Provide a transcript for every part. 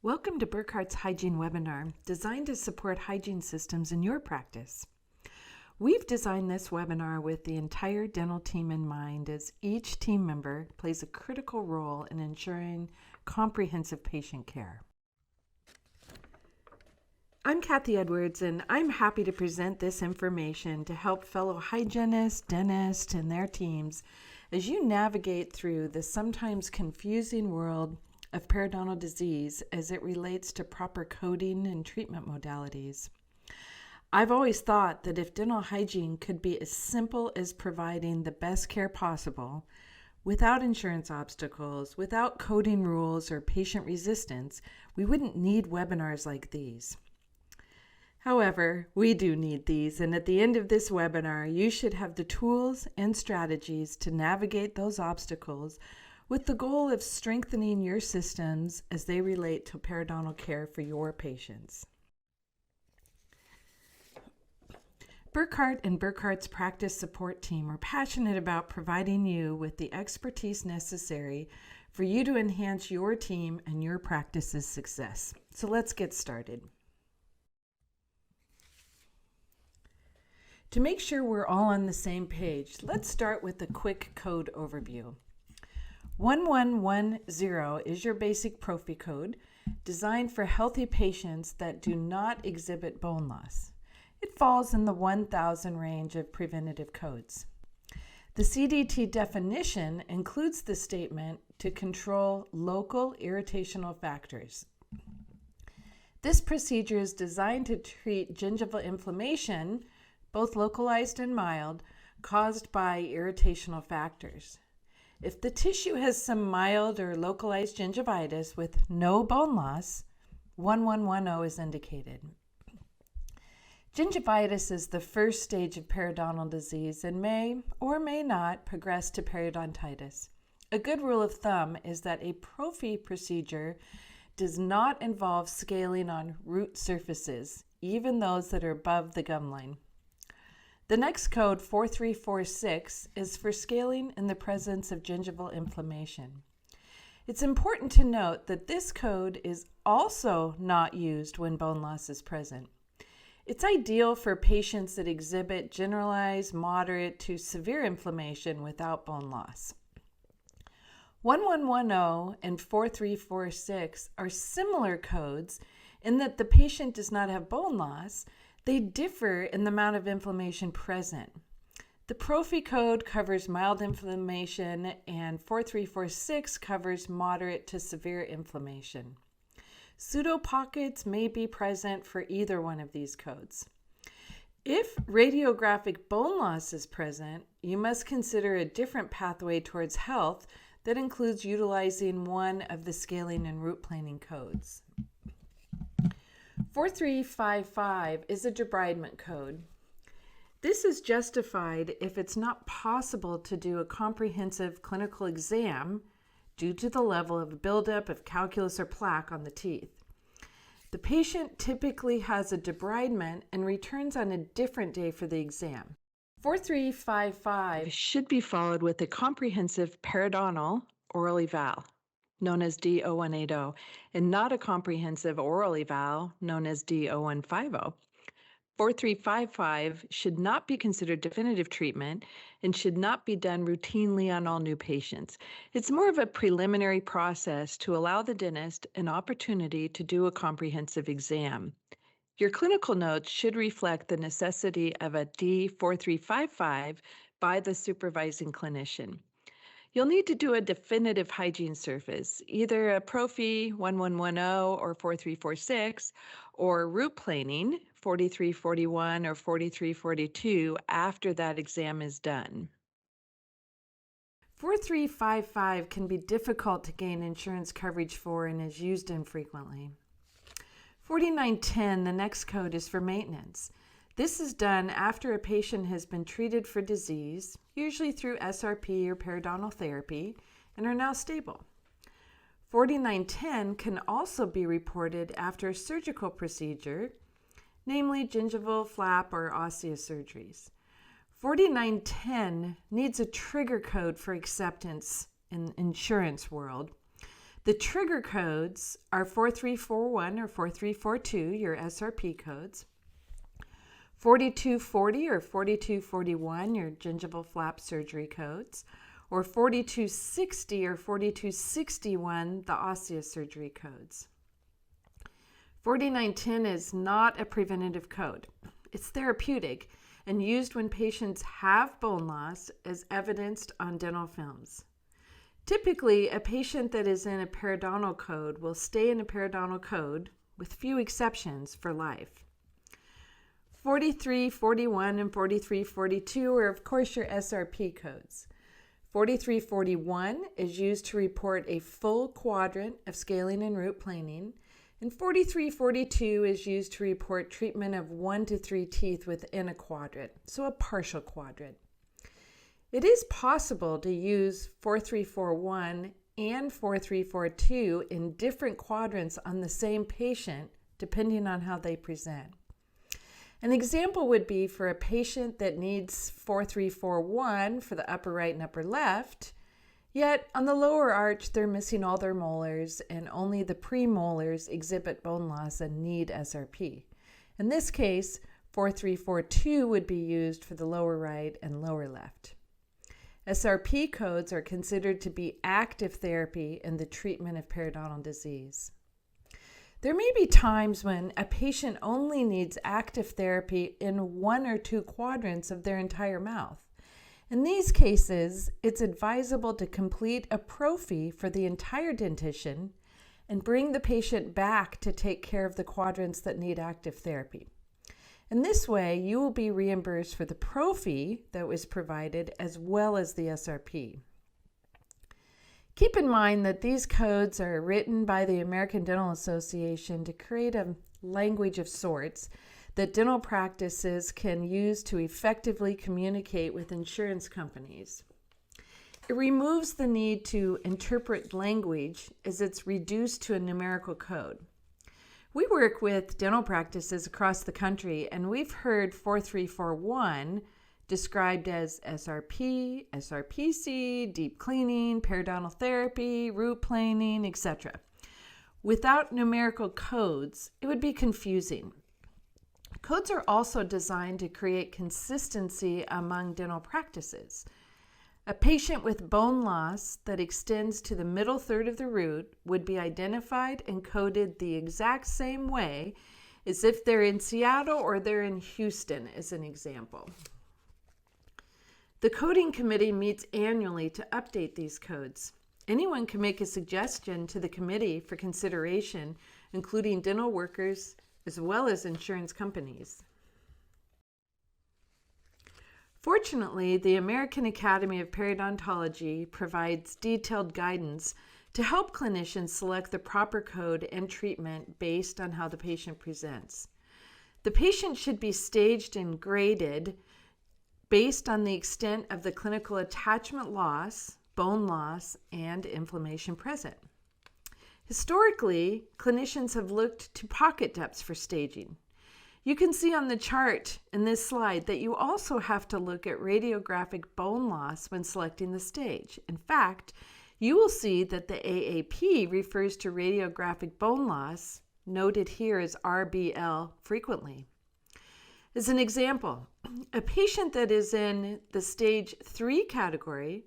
Welcome to Burkhart's Hygiene webinar, designed to support hygiene systems in your practice. We've designed this webinar with the entire dental team in mind, as each team member plays a critical role in ensuring comprehensive patient care. I'm Kathy Edwards, and I'm happy to present this information to help fellow hygienists, dentists, and their teams as you navigate through the sometimes confusing world of periodontal disease as it relates to proper coding and treatment modalities. I've always thought that if dental hygiene could be as simple as providing the best care possible, without insurance obstacles, without coding rules or patient resistance, we wouldn't need webinars like these. However, we do need these, and at the end of this webinar, you should have the tools and strategies to navigate those obstacles with the goal of strengthening your systems as they relate to periodontal care for your patients. Burkhart and Burkhart's practice support team are passionate about providing you with the expertise necessary for you to enhance your team and your practice's success. So let's get started. To make sure we're all on the same page, let's start with a quick code overview. 1110 is your basic prophy code, designed for healthy patients that do not exhibit bone loss. It falls in the 1000 range of preventative codes. The CDT definition includes the statement to control local irritational factors. This procedure is designed to treat gingival inflammation, both localized and mild, caused by irritational factors. If the tissue has some mild or localized gingivitis with no bone loss, 1110 is indicated. Gingivitis is the first stage of periodontal disease and may or may not progress to periodontitis. A good rule of thumb is that a prophy procedure does not involve scaling on root surfaces, even those that are above the gum line. The next code, 4346, is for scaling in the presence of gingival inflammation. It's important to note that this code is also not used when bone loss is present. It's ideal for patients that exhibit generalized, moderate to severe inflammation without bone loss. 1110 and 4346 are similar codes in that the patient does not have bone loss. They differ in the amount of inflammation present. The prophy code covers mild inflammation and 4346 covers moderate to severe inflammation. Pseudopockets may be present for either one of these codes. If radiographic bone loss is present, you must consider a different pathway towards health that includes utilizing one of the scaling and root planing codes. 4355 is a debridement code. This is justified if it's not possible to do a comprehensive clinical exam due to the level of buildup of calculus or plaque on the teeth. The patient typically has a debridement and returns on a different day for the exam. 4355 should be followed with a comprehensive periodontal oral eval, known as D0180, and not a comprehensive oral eval, known as D0150. 4355 should not be considered definitive treatment and should not be done routinely on all new patients. It's more of a preliminary process to allow the dentist an opportunity to do a comprehensive exam. Your clinical notes should reflect the necessity of a D4355 by the supervising clinician. You'll need to do a definitive hygiene surface, either a prophy 1110 or 4346, or root planing 4341 or 4342 after that exam is done. 4355 can be difficult to gain insurance coverage for and is used infrequently. 4910, the next code, is for maintenance. This is done after a patient has been treated for disease, usually through SRP or periodontal therapy, and are now stable. 4910 can also be reported after a surgical procedure, namely gingival flap or osseous surgeries. 4910 needs a trigger code for acceptance in insurance world The trigger codes are 4341 or 4342, your SRP codes, 4240 or 4241, your gingival flap surgery codes, or 4260 or 4261, the osseous surgery codes. 4910 is not a preventative code. It's therapeutic and used when patients have bone loss as evidenced on dental films. Typically, a patient that is in a periodontal code will stay in a periodontal code, with few exceptions, for life. 4341 and 4342 are, of course, your SRP codes. 4341 is used to report a full quadrant of scaling and root planing, and 4342 is used to report treatment of 1 to 3 teeth within a quadrant, so a partial quadrant. It is possible to use 4341 and 4342 in different quadrants on the same patient, depending on how they present. An example would be for a patient that needs 4341 for the upper right and upper left, yet on the lower arch they're missing all their molars and only the premolars exhibit bone loss and need SRP. In this case, 4342 would be used for the lower right and lower left. SRP codes are considered to be active therapy in the treatment of periodontal disease. There may be times when a patient only needs active therapy in 1 or 2 quadrants of their entire mouth. In these cases, it's advisable to complete a prophy for the entire dentition and bring the patient back to take care of the quadrants that need active therapy. In this way, you will be reimbursed for the prophy that was provided as well as the SRP. Keep in mind that these codes are written by the American Dental Association to create a language of sorts that dental practices can use to effectively communicate with insurance companies. It removes the need to interpret language as it's reduced to a numerical code. We work with dental practices across the country, and we've heard 4341 described as SRP, SRPC, deep cleaning, periodontal therapy, root planing, etc. Without numerical codes, it would be confusing. Codes are also designed to create consistency among dental practices. A patient with bone loss that extends to the middle third of the root would be identified and coded the exact same way as if they're in Seattle or they're in Houston, as an example. The coding committee meets annually to update these codes. Anyone can make a suggestion to the committee for consideration, including dental workers as well as insurance companies. Fortunately, the American Academy of Periodontology provides detailed guidance to help clinicians select the proper code and treatment based on how the patient presents. The patient should be staged and graded based on the extent of the clinical attachment loss, bone loss, and inflammation present. Historically, clinicians have looked to pocket depths for staging. You can see on the chart in this slide that you also have to look at radiographic bone loss when selecting the stage. In fact, you will see that the AAP refers to radiographic bone loss, noted here as RBL, frequently. As an example, a patient that is in the stage 3 category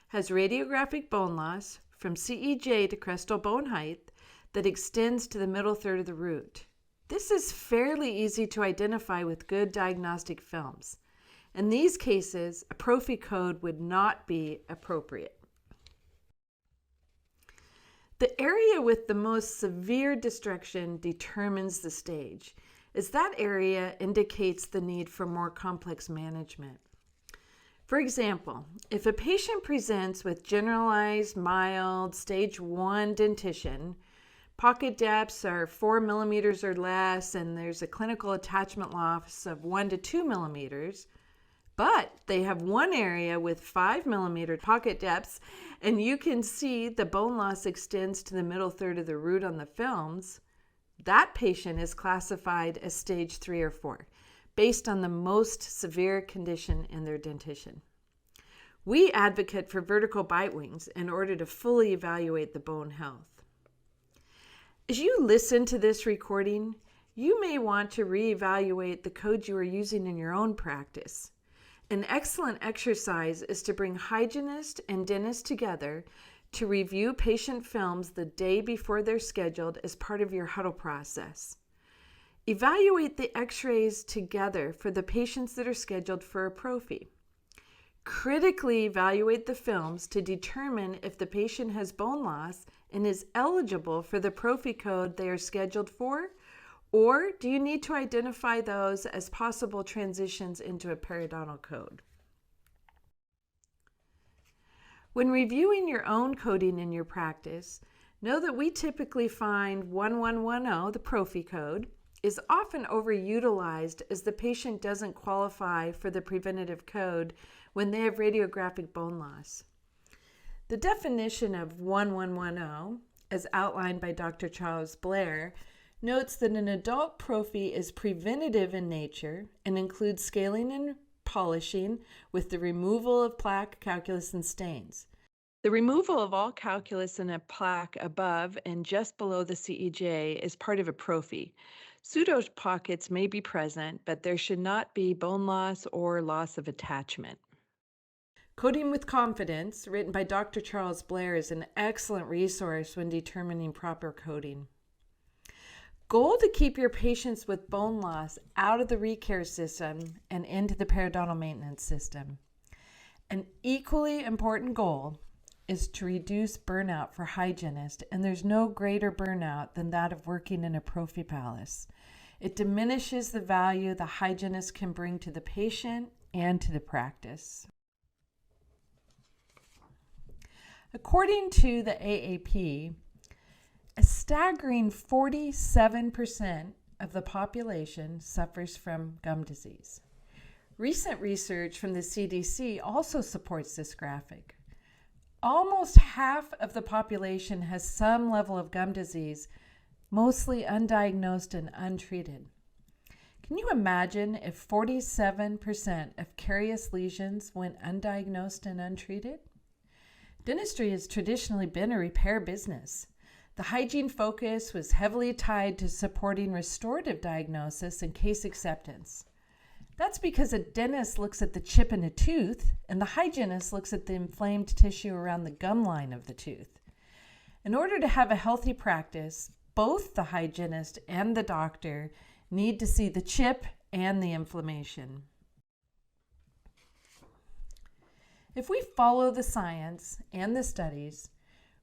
has radiographic bone loss from CEJ to crestal bone height that extends to the middle third of the root. This is fairly easy to identify with good diagnostic films. In these cases, a prophy code would not be appropriate. The area with the most severe destruction determines the stage, as that area indicates the need for more complex management. For example, if a patient presents with generalized, mild, stage 1 dentition, pocket depths are 4 millimeters or less, and there's a clinical attachment loss of 1 to 2 millimeters, but they have one area with 5 millimeter pocket depths, and you can see the bone loss extends to the middle third of the root on the films, that patient is classified as stage 3 or 4, based on the most severe condition in their dentition. We advocate for vertical bite wings in order to fully evaluate the bone health. As you listen to this recording, you may want to reevaluate the code you are using in your own practice. An excellent exercise is to bring hygienists and dentists together to review patient films the day before they're scheduled as part of your huddle process. Evaluate the x-rays together for the patients that are scheduled for a prophy. Critically evaluate the films to determine if the patient has bone loss and is eligible for the prophy code they are scheduled for, or do you need to identify those as possible transitions into a periodontal code? When reviewing your own coding in your practice, know that we typically find 1110, the prophy code, is often overutilized as the patient doesn't qualify for the preventative code when they have radiographic bone loss. The definition of 1110, as outlined by Dr. Charles Blair, notes that an adult prophy is preventative in nature and includes scaling and polishing with the removal of plaque, calculus, and stains. The removal of all calculus and a plaque above and just below the CEJ is part of a prophy. Pseudo pockets may be present, but there should not be bone loss or loss of attachment. Coding with Confidence, written by Dr. Charles Blair, is an excellent resource when determining proper coding. Goal to keep your patients with bone loss out of the recare system and into the periodontal maintenance system. An equally important goal is to reduce burnout for hygienists, and there's no greater burnout than that of working in a prophy palace. It diminishes the value the hygienist can bring to the patient and to the practice. According to the AAP, a staggering 47% of the population suffers from gum disease. Recent research from the CDC also supports this graphic. Almost half of the population has some level of gum disease, mostly undiagnosed and untreated. Can you imagine if 47% of carious lesions went undiagnosed and untreated? Dentistry has traditionally been a repair business. The hygiene focus was heavily tied to supporting restorative diagnosis and case acceptance. That's because a dentist looks at the chip in a tooth and the hygienist looks at the inflamed tissue around the gum line of the tooth. In order to have a healthy practice, both the hygienist and the doctor need to see the chip and the inflammation. If we follow the science and the studies,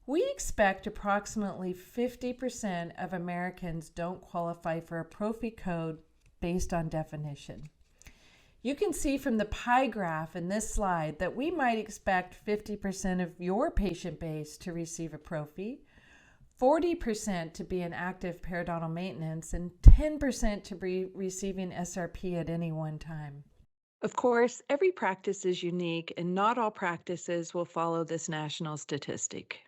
we expect approximately 50% of Americans don't qualify for a prophy code based on definition. You can see from the pie graph in this slide that we might expect 50% of your patient base to receive a prophy, 40% to be in active periodontal maintenance, and 10% to be receiving SRP at any one time. Of course, every practice is unique, and not all practices will follow this national statistic.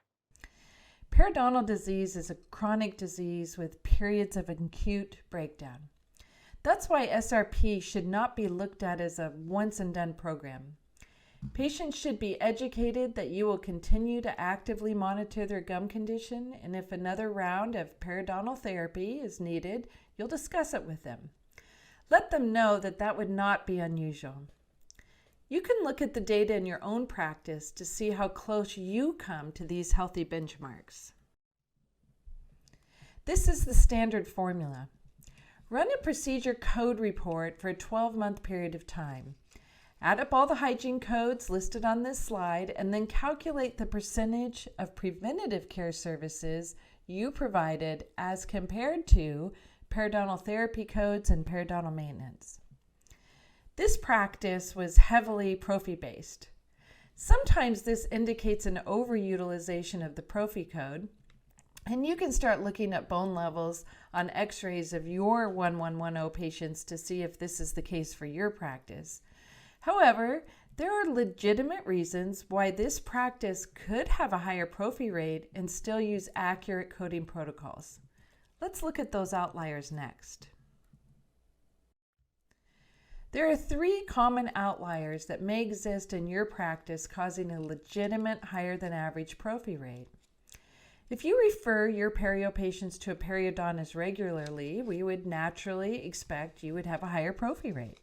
Periodontal disease is a chronic disease with periods of acute breakdown. That's why SRP should not be looked at as a once-and-done program. Patients should be educated that you will continue to actively monitor their gum condition, and if another round of periodontal therapy is needed, you'll discuss it with them. Let them know that that would not be unusual. You can look at the data in your own practice to see how close you come to these healthy benchmarks. This is the standard formula. Run a procedure code report for a 12-month period of time. Add up all the hygiene codes listed on this slide and then calculate the percentage of preventative care services you provided as compared to periodontal therapy codes and periodontal maintenance. This practice was heavily prophy-based. Sometimes this indicates an overutilization of the prophy code, and you can start looking at bone levels on x-rays of your 1110 patients to see if this is the case for your practice. However, there are legitimate reasons why this practice could have a higher prophy rate and still use accurate coding protocols. Let's look at those outliers next. There are 3 common outliers that may exist in your practice causing a legitimate higher than average prophy rate. If you refer your perio patients to a periodontist regularly, we would naturally expect you would have a higher prophy rate.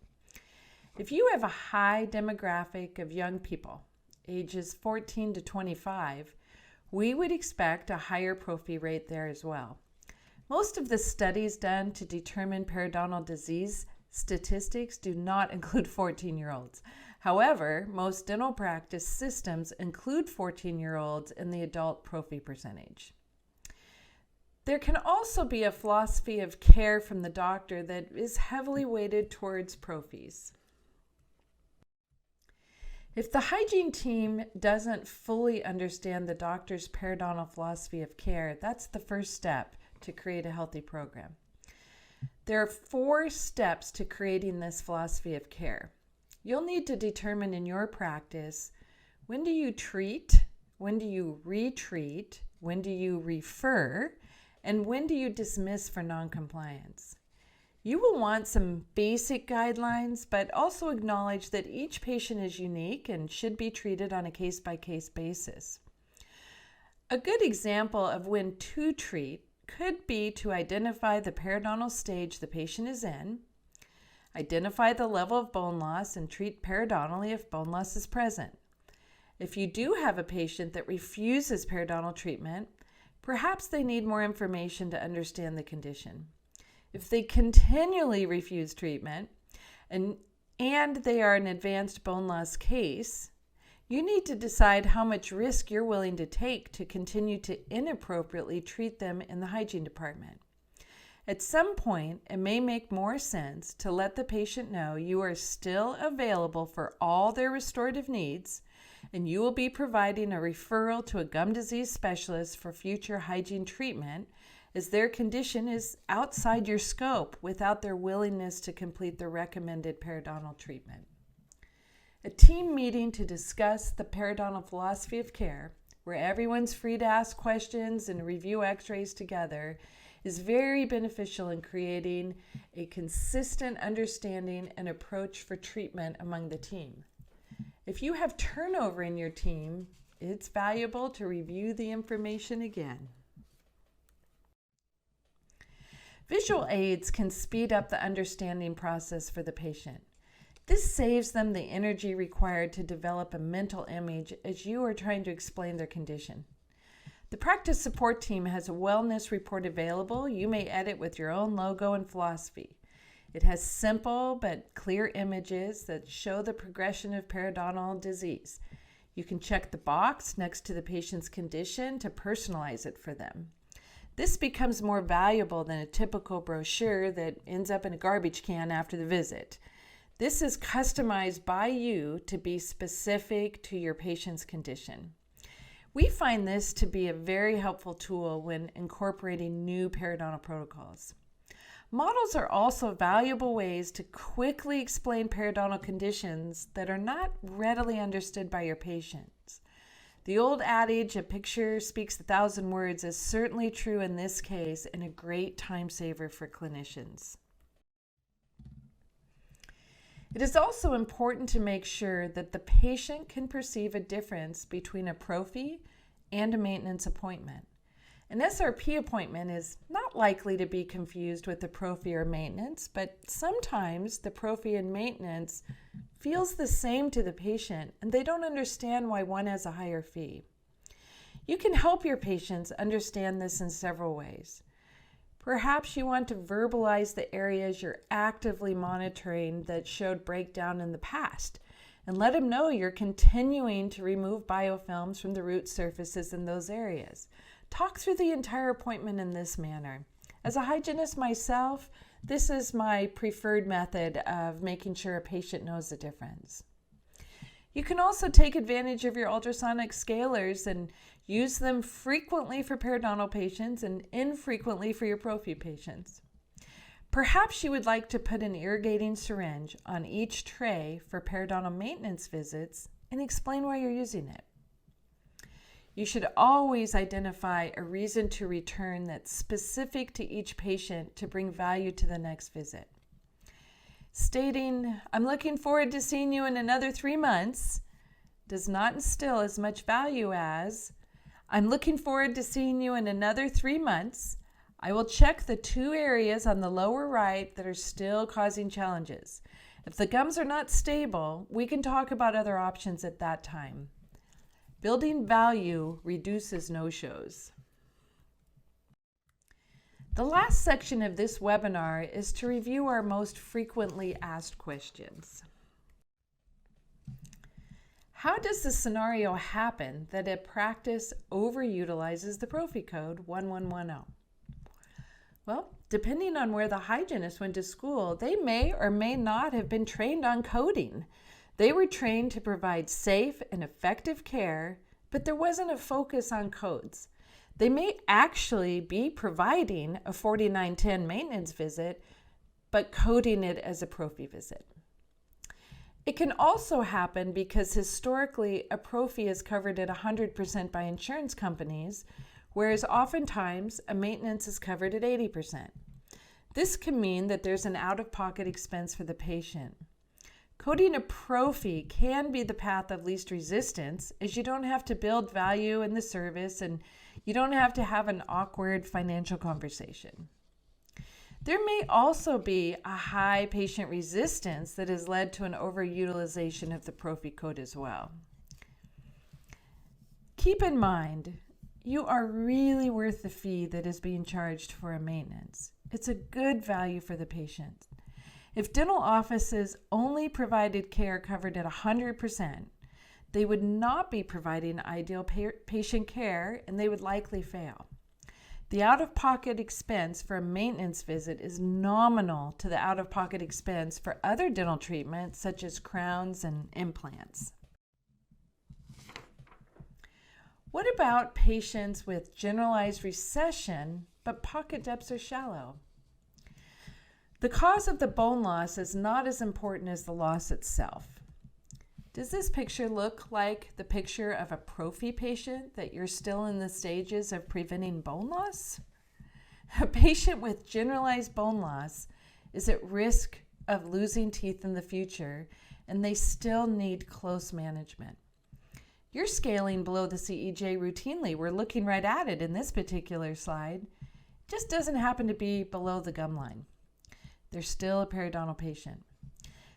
If you have a high demographic of young people, ages 14 to 25, we would expect a higher prophy rate there as well. Most of the studies done to determine periodontal disease statistics do not include 14-year-olds. However, most dental practice systems include 14-year-olds in the adult prophy percentage. There can also be a philosophy of care from the doctor that is heavily weighted towards prophies. If the hygiene team doesn't fully understand the doctor's periodontal philosophy of care, that's the first step to create a healthy program. There are 4 steps to creating this philosophy of care. You'll need to determine in your practice, when do you treat, when do you retreat, when do you refer, and when do you dismiss for noncompliance. You will want some basic guidelines, but also acknowledge that each patient is unique and should be treated on a case-by-case basis. A good example of when to treat could be to identify the periodontal stage the patient is in, identify the level of bone loss, and treat periodontally if bone loss is present. If you do have a patient that refuses periodontal treatment, perhaps they need more information to understand the condition. If they continually refuse treatment and they are an advanced bone loss case, you need to decide how much risk you're willing to take to continue to inappropriately treat them in the hygiene department. At some point, it may make more sense to let the patient know you are still available for all their restorative needs, and you will be providing a referral to a gum disease specialist for future hygiene treatment, as their condition is outside your scope without their willingness to complete the recommended periodontal treatment. A team meeting to discuss the periodontal philosophy of care, where everyone's free to ask questions and review x-rays together, is very beneficial in creating a consistent understanding and approach for treatment among the team. If you have turnover in your team, it's valuable to review the information again. Visual aids can speed up the understanding process for the patient. This saves them the energy required to develop a mental image as you are trying to explain their condition. The practice support team has a wellness report available you may edit with your own logo and philosophy. It has simple but clear images that show the progression of periodontal disease. You can check the box next to the patient's condition to personalize it for them. This becomes more valuable than a typical brochure that ends up in a garbage can after the visit. This is customized by you to be specific to your patient's condition. We find this to be a very helpful tool when incorporating new periodontal protocols. Models are also valuable ways to quickly explain periodontal conditions that are not readily understood by your patients. The old adage, a picture speaks 1,000 words, is certainly true in this case and a great time saver for clinicians. It is also important to make sure that the patient can perceive a difference between a prophy and a maintenance appointment. An SRP appointment is not likely to be confused with the prophy or maintenance, but sometimes the prophy and maintenance feels the same to the patient and they don't understand why one has a higher fee. You can help your patients understand this in several ways. Perhaps you want to verbalize the areas you're actively monitoring that showed breakdown in the past and let them know you're continuing to remove biofilms from the root surfaces in those areas. Talk through the entire appointment in this manner. As a hygienist myself, this is my preferred method of making sure a patient knows the difference. You can also take advantage of your ultrasonic scalers and use them frequently for periodontal patients and infrequently for your prophy patients. Perhaps you would like to put an irrigating syringe on each tray for periodontal maintenance visits and explain why you're using it. You should always identify a reason to return that's specific to each patient to bring value to the next visit. Stating, "I'm looking forward to seeing you in another 3 months," does not instill as much value as, I'm looking forward to seeing you in another 3 months. I will check the 2 areas on the lower right that are still causing challenges. If the gums are not stable, we can talk about other options at that time. Building value reduces no-shows. The last section of this webinar is to review our most frequently asked questions. How does the scenario happen that a practice overutilizes the Prophy Code 1110? Well, depending on where the hygienist went to school, they may or may not have been trained on coding. They were trained to provide safe and effective care, but there wasn't a focus on codes. They may actually be providing a 4910 maintenance visit, but coding it as a Prophy visit. It can also happen because historically a Prophy is covered at 100% by insurance companies, whereas oftentimes a maintenance is covered at 80%. This can mean that there's an out-of-pocket expense for the patient. Coding a Prophy can be the path of least resistance, as you don't have to build value in the service and you don't have to have an awkward financial conversation. There may also be a high patient resistance that has led to an overutilization of the Prophy code as well. Keep in mind, you are really worth the fee that is being charged for a maintenance. It's a good value for the patient. If dental offices only provided care covered at 100%, they would not be providing ideal patient care and they would likely fail. The out-of-pocket expense for a maintenance visit is nominal to the out-of-pocket expense for other dental treatments such as crowns and implants. What about patients with generalized recession but pocket depths are shallow? The cause of the bone loss is not as important as the loss itself. Does this picture look like the picture of a Prophy patient that you're still in the stages of preventing bone loss? A patient with generalized bone loss is at risk of losing teeth in the future, and they still need close management. You're scaling below the CEJ routinely. We're looking right at it in this particular slide. It just doesn't happen to be below the gum line. They're still a periodontal patient.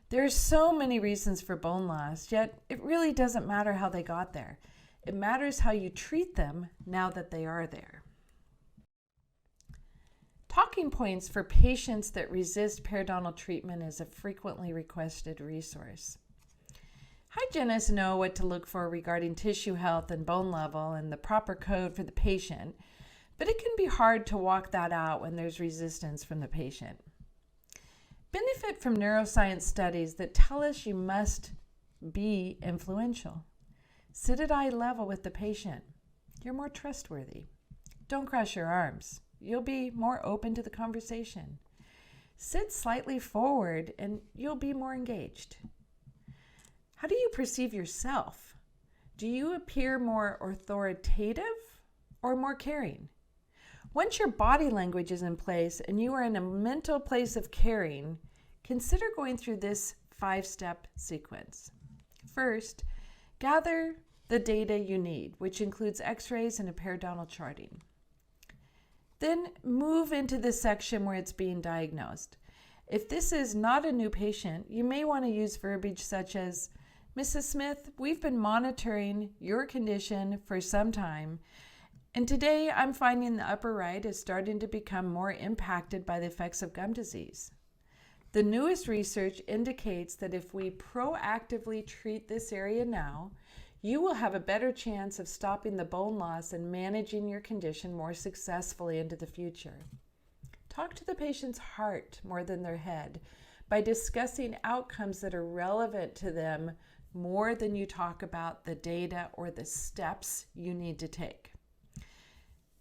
There are so many reasons for bone loss, yet it really doesn't matter how they got there. It matters how you treat them now that they are there. Talking points for patients that resist periodontal treatment is a frequently requested resource. Hygienists know what to look for regarding tissue health and bone level and the proper code for the patient, but it can be hard to walk that out when there's resistance from the patient. Benefit from neuroscience studies that tell us you must be influential. Sit at eye level with the patient. You're more trustworthy. Don't cross your arms. You'll be more open to the conversation. Sit slightly forward and you'll be more engaged. How do you perceive yourself? Do you appear more authoritative or more caring? Once your body language is in place and you are in a mental place of caring, consider going through this 5-step sequence. First, gather the data you need, which includes x-rays and a periodontal charting. Then move into the section where it's being diagnosed. If this is not a new patient, you may want to use verbiage such as, "Mrs. Smith, we've been monitoring your condition for some time, and today I'm finding the upper right is starting to become more impacted by the effects of gum disease. The newest research indicates that if we proactively treat this area now, you will have a better chance of stopping the bone loss and managing your condition more successfully into the future." Talk to the patient's heart more than their head by discussing outcomes that are relevant to them more than you talk about the data or the steps you need to take.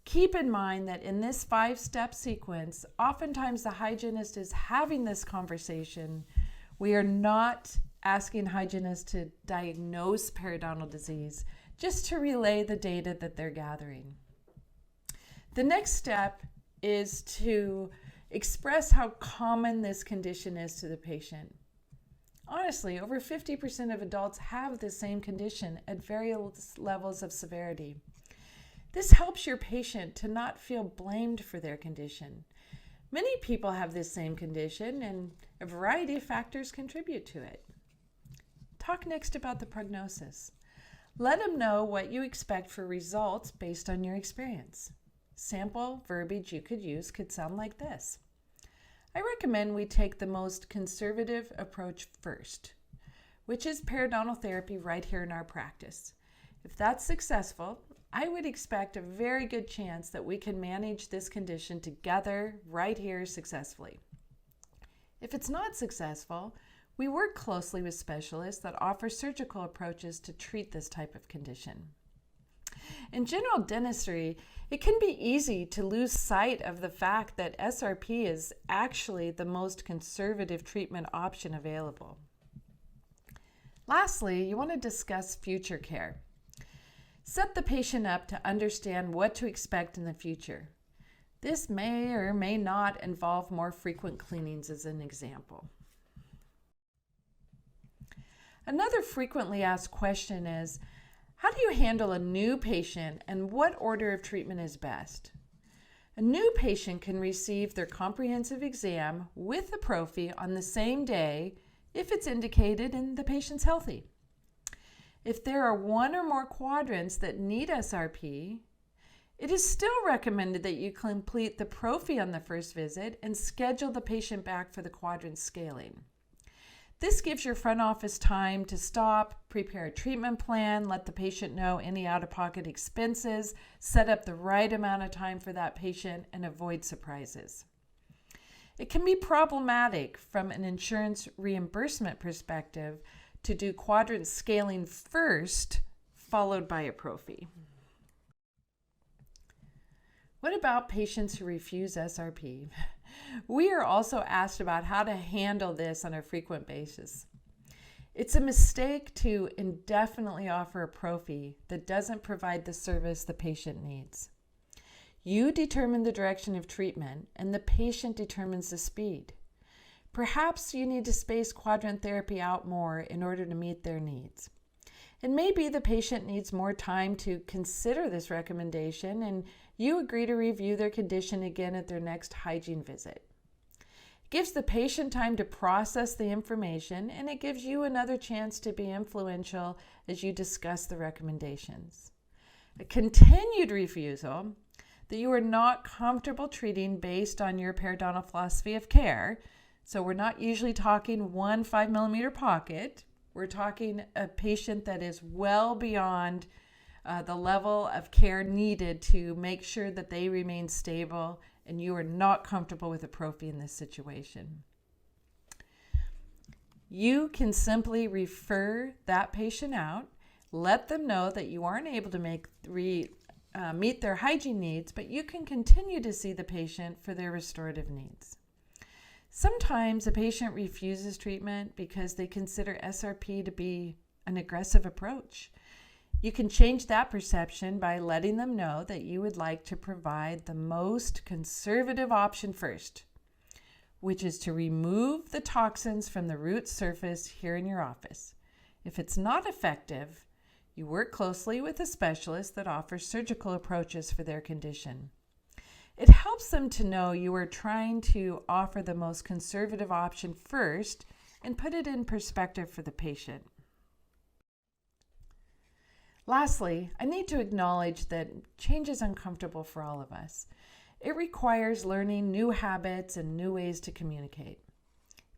Keep in mind that in this 5-step sequence, oftentimes the hygienist is having this conversation. We are not asking hygienists to diagnose periodontal disease, just to relay the data that they're gathering. The next step is to express how common this condition is to the patient. Honestly, over 50% of adults have the same condition at various levels of severity. This helps your patient to not feel blamed for their condition. Many people have this same condition, and a variety of factors contribute to it. Talk next about the prognosis. Let them know what you expect for results based on your experience. Sample verbiage you could use could sound like this. I recommend we take the most conservative approach first, which is periodontal therapy right here in our practice. If that's successful, I would expect a very good chance that we can manage this condition together right here successfully. If it's not successful, we work closely with specialists that offer surgical approaches to treat this type of condition. In general dentistry, it can be easy to lose sight of the fact that SRP is actually the most conservative treatment option available. Lastly, you want to discuss future care. Set the patient up to understand what to expect in the future. This may or may not involve more frequent cleanings as an example. Another frequently asked question is, how do you handle a new patient and what order of treatment is best? A new patient can receive their comprehensive exam with a prophy on the same day if it's indicated and the patient's healthy. If there are one or more quadrants that need SRP, it is still recommended that you complete the prophy on the first visit and schedule the patient back for the quadrant scaling. This gives your front office time to stop, prepare a treatment plan, let the patient know any out-of-pocket expenses, set up the right amount of time for that patient, and avoid surprises. It can be problematic from an insurance reimbursement perspective to do quadrant scaling first, followed by a prophy. What about patients who refuse SRP? We are also asked about how to handle this on a frequent basis. It's a mistake to indefinitely offer a prophy that doesn't provide the service the patient needs. You determine the direction of treatment, and the patient determines the speed. Perhaps you need to space quadrant therapy out more in order to meet their needs. It may be the patient needs more time to consider this recommendation, and you agree to review their condition again at their next hygiene visit. It gives the patient time to process the information, and it gives you another chance to be influential as you discuss the recommendations. A continued refusal that you are not comfortable treating based on your periodontal philosophy of care, so we're not usually talking 1 5mm pocket, we're talking a patient that is well beyond the level of care needed to make sure that they remain stable, and you are not comfortable with a prophy in this situation. You can simply refer that patient out, let them know that you aren't able to meet their hygiene needs, but you can continue to see the patient for their restorative needs. Sometimes a patient refuses treatment because they consider SRP to be an aggressive approach. You can change that perception by letting them know that you would like to provide the most conservative option first, which is to remove the toxins from the root surface here in your office. If it's not effective, you work closely with a specialist that offers surgical approaches for their condition. It helps them to know you are trying to offer the most conservative option first and put it in perspective for the patient. Lastly, I need to acknowledge that change is uncomfortable for all of us. It requires learning new habits and new ways to communicate.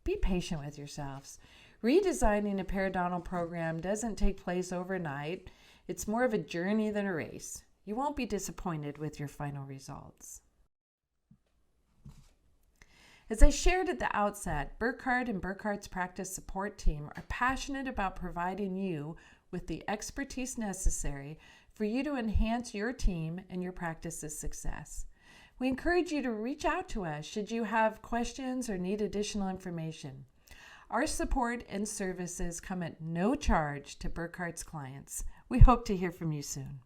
Be patient with yourselves. Redesigning a periodontal program doesn't take place overnight. It's more of a journey than a race. You won't be disappointed with your final results. As I shared at the outset, Burkhart and Burkhart's practice support team are passionate about providing you with the expertise necessary for you to enhance your team and your practice's success. We encourage you to reach out to us should you have questions or need additional information. Our support and services come at no charge to Burkhart's clients. We hope to hear from you soon.